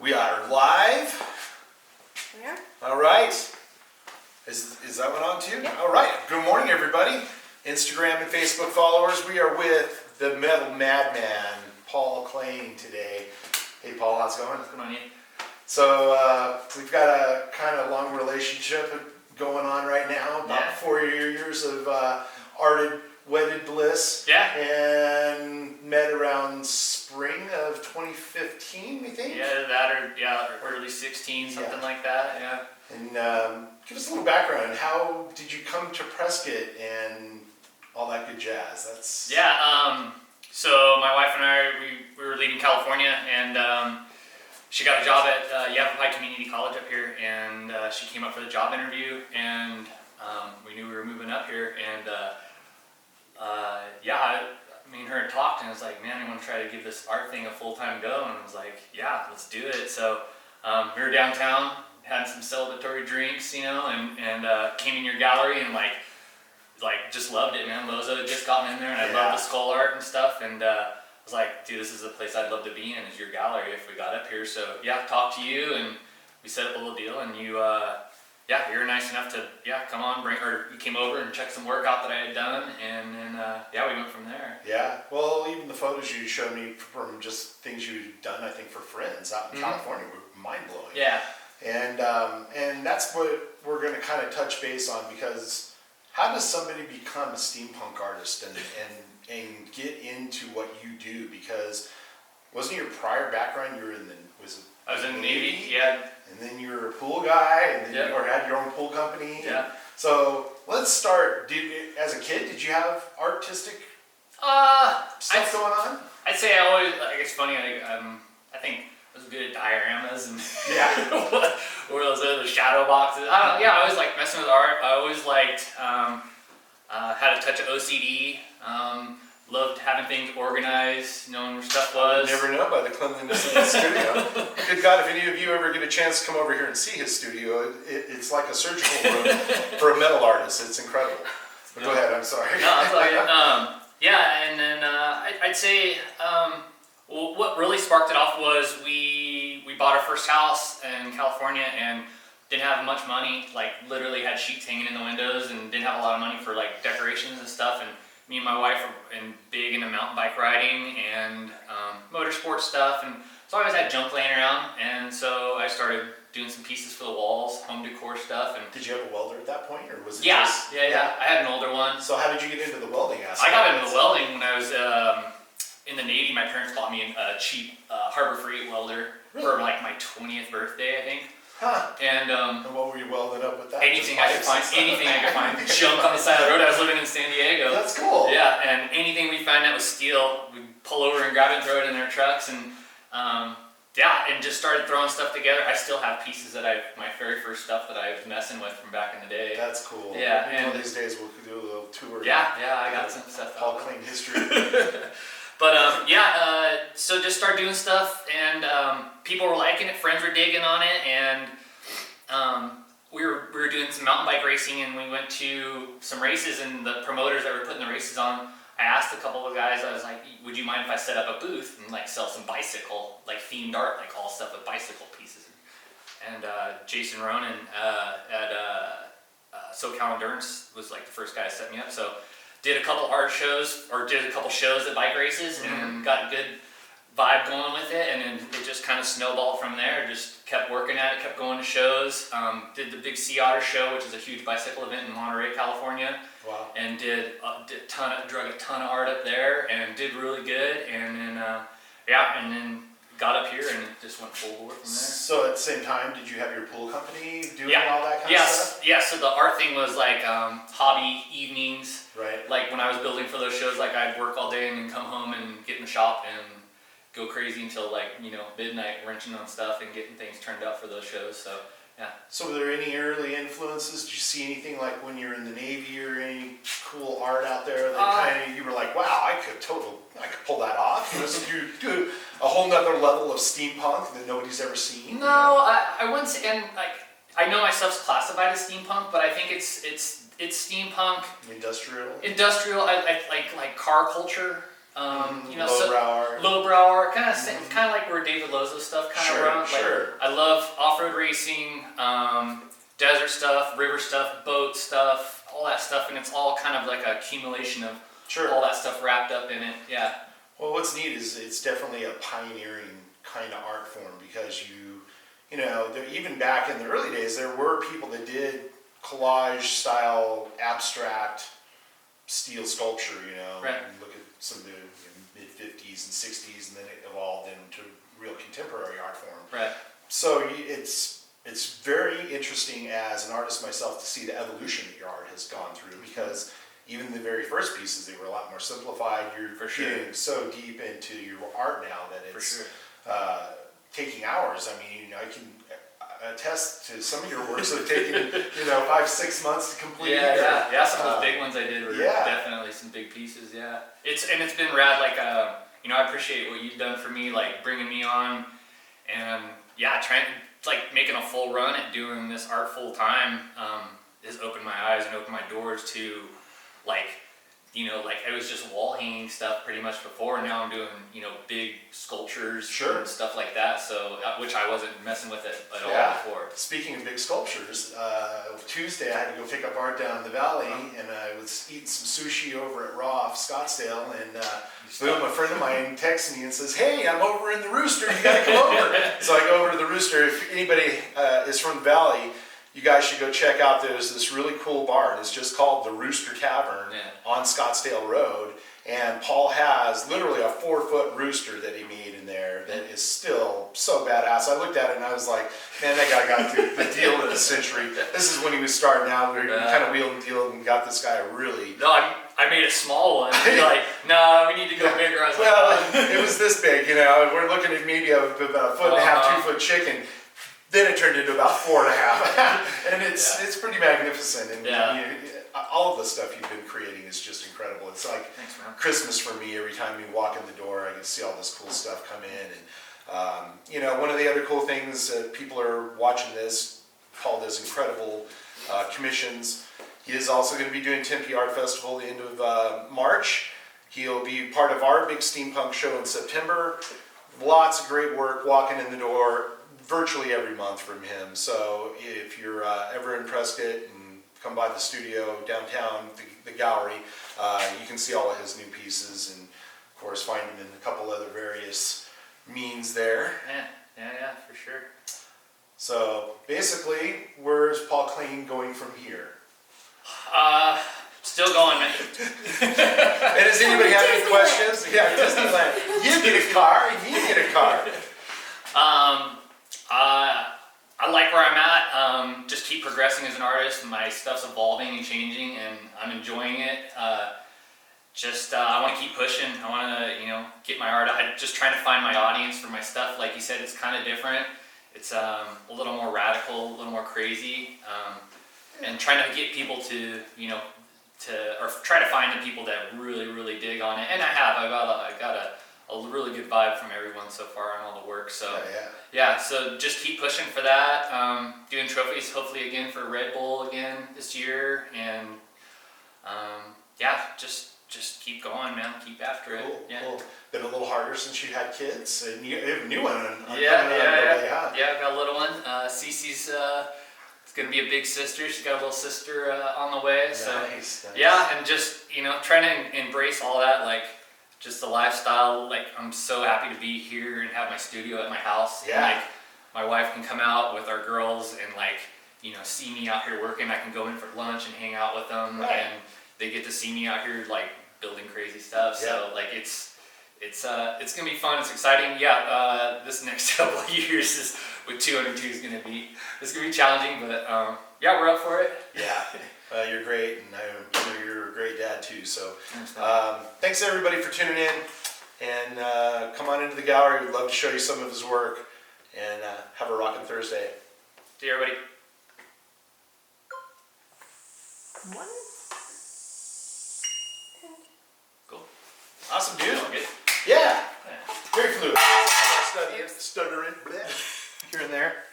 We are live. Yeah. All right. Is that one on too? Yeah. All right. Good morning, everybody. Instagram and Facebook followers. We are with the Metal Madman, Paul Klaine, today. Hey, Paul, how's it going? What's going on, you? So we've got a kind of long relationship going on right now. About 4 years of wedded bliss. Yeah. And met around spring of 2015, we think. Or early 16, something like that. Yeah. And give us a little background. How did you come to Prescott and all that good jazz? So my wife and I, we were leaving California, and she got a job at Yavapai Community College up here, and she came up for the job interview, and we knew we were moving up here, and me and her had talked, and I was like, man, I want to try to give this art thing a full-time go, and I was like, yeah, let's do it. So we were downtown, had some celebratory drinks, and came in your gallery and like just loved it, man. Loza had just gotten in there, and I loved the skull art and stuff, and I was like, dude, this is a place I'd love to be in, is your gallery if we got up here. So talked to you, and we set up a little deal, and you were nice enough to come on, you came over and checked some work out that I had done, and then we went from there. Yeah, well, even the photos you showed me from just things you've done, I think, for friends out in California were mind-blowing. Yeah. And that's what we're going to kind of touch base on, because how does somebody become a steampunk artist and get into what you do? Because wasn't your prior background, you were in I was in the Navy, yeah. And then you were a pool guy, and then you had your own pool company. Yeah. So let's start. As a kid, did you have artistic stuff going on? I'd say I always, it's funny, I think I was good at dioramas and or those other shadow boxes. I always liked messing with art. I always liked, had a touch of OCD. Loved having things organized, knowing where stuff was. You never know by the cleanliness of the studio. Good God, if any of you ever get a chance to come over here and see his studio, it's like a surgical room for a metal artist. It's incredible. But go ahead, I'm sorry. No, that's all right. And then I'd say what really sparked it off was we bought our first house in California and didn't have much money. Like literally had sheets hanging in the windows and didn't have a lot of money for like decorations and stuff. And me and my wife are big into mountain bike riding and motorsport stuff, and so I always had junk laying around, and so I started doing some pieces for the walls, home decor stuff. And did you have a welder at that point, or was it Yeah, I had an older one. So how did you get into the welding aspect? I got into the welding when I was in the Navy. My parents bought me a cheap Harbor Freight welder for like my 20th birthday, I think. Huh. And what were you welding up with that? Anything I could find. Junk on the side of the road. I was living in San Diego. That's cool. Yeah, and anything we find that was steel, we'd pull over and grab it and throw it in their trucks, and and just started throwing stuff together. I still have pieces that my very first stuff that I was messing with from back in the day. That's cool. Yeah, and one of these days we'll do a little tour. I got some stuff. Paul Klaine history. But so just started doing stuff, and people were liking it. Friends were digging on it, and we were doing some mountain bike racing, and we went to some races, and the promoters that were putting the races on, I asked a couple of guys, I was like, would you mind if I set up a booth and like sell some bicycle, like themed art, like all stuff with bicycle pieces? And Jason Ronan at SoCal Endurance was like the first guy to set me up. So did a couple art shows, or did a couple shows at bike races, and got a good vibe going with it, and then it just kind of snowballed from there. Just kept working at it, kept going to shows. Did the big Sea Otter show, which is a huge bicycle event in Monterey, California. Wow. And drug a ton of art up there, and did really good. And then and then got up here and just went full bore from there. So at the same time, did you have your pool company doing all that kind of stuff? Yeah. So the art thing was like hobby evenings. Right. Like when I was building for those shows, like I'd work all day and then come home and get in the shop and go crazy until like midnight, wrenching on stuff and getting things turned out for those shows. So yeah. So were there any early influences? Did you see anything like when you were in the Navy, or any cool art out there that you were like, wow, I could pull that off? You do a whole nother level of steampunk that nobody's ever seen? No, I wouldn't say, and like I know myself's classified as steampunk, but I think it's steampunk. Industrial. I like car culture. You know, lowbrow art. Lowbrow art, kind of like where David Lozo's stuff kind of runs. Sure. Like, I love off-road racing, desert stuff, river stuff, boat stuff, all that stuff, and it's all kind of like an accumulation of all that stuff wrapped up in it. Yeah. Well, what's neat is it's definitely a pioneering kind of art form because you know, even back in the early days, there were people that did collage style, abstract steel sculpture. You know, right. You look at some of the mid 50s and 60s, and then it evolved into real contemporary art form. Right. So it's very interesting as an artist myself to see the evolution that your art has gone through because even the very first pieces, they were a lot more simplified. You're getting so deep into your art now that it's taking hours. I mean, I can attest to some of your works that have taken 5-6 months to complete. Yeah. Some of the big ones I did were definitely some big pieces. Yeah, it's been rad. Like I appreciate what you've done for me, like bringing me on, and trying like making a full run at doing this art full time has opened my eyes and opened my doors to like it was just wall hanging stuff pretty much before, and now I'm doing big sculptures and stuff like that. So which I wasn't messing with it at all before. Speaking of big sculptures, Tuesday I had to go pick up art down in the valley, and I was eating some sushi over at Raw Scottsdale, and boom, a friend of mine texts me and says, "Hey, I'm over in the Rooster. You gotta come over." So I go over to the Rooster. If anybody is from the valley, you guys should go check out. There's this really cool bar. It's just called the Rooster Tavern on Scottsdale Road. And Paul has literally a 4-foot rooster that he made in there that is still so badass. I looked at it and I was like, man, that guy got the deal of the century. This is when he was starting out. We kind of wheeled and dealed and got this guy a really... No, I made a small one. You're like, no, we need to go bigger. I was like, it was this big, We're looking at maybe about a 1.5, 2-foot chicken. Then it turned into about 4.5, and it's pretty magnificent. And all of the stuff you've been creating is just incredible. It's like Christmas for me. Every time you walk in the door, I can see all this cool stuff come in. And one of the other cool things people are watching this. Paul does incredible commissions. He is also going to be doing Tempe Art Festival at the end of March. He'll be part of our big Steampunk show in September. Lots of great work walking in the door virtually every month from him. So if you're ever in Prescott and come by the studio downtown, the gallery, you can see all of his new pieces and of course find him in a couple other various means there. Yeah, for sure. So basically, where's Paul Klaine going from here? Still going, man. And does anybody have any questions? Yeah, Disneyland. You get a car, you get a car. I like where I'm at. Just keep progressing as an artist. My stuff's evolving and changing, and I'm enjoying it. I want to keep pushing. I want to, get my art. I'm just trying to find my audience for my stuff. Like you said, it's kind of different. It's a little more radical, a little more crazy, and trying to get people to, or try to find the people that really, really dig on it. And I got a really good vibe from everyone so far on all the work. So so just keep pushing for that. Doing trophies hopefully again for Red Bull again this year, and just keep going, man. Keep after it. Cool. Been a little harder since you had kids, and you have a new one. I've got a little one. Cece's it's gonna be a big sister. She's got a little sister on the way. Nice. And just trying to embrace all that, like just the lifestyle. Like I'm so happy to be here and have my studio at my house. Yeah. And, my wife can come out with our girls and see me out here working. I can go in for lunch and hang out with them, and they get to see me out here building crazy stuff. So it's gonna be fun. It's exciting. This next couple of years with 202 is gonna be challenging, but we're up for it. Yeah, you're great, and I know you're a great dad too. So thanks everybody for tuning in, and come on into the gallery. We'd love to show you some of his work, and have a rockin' Thursday. See you, everybody. Cool. Awesome, dude. Good. Yeah. Very fluid. Stuttering here and there.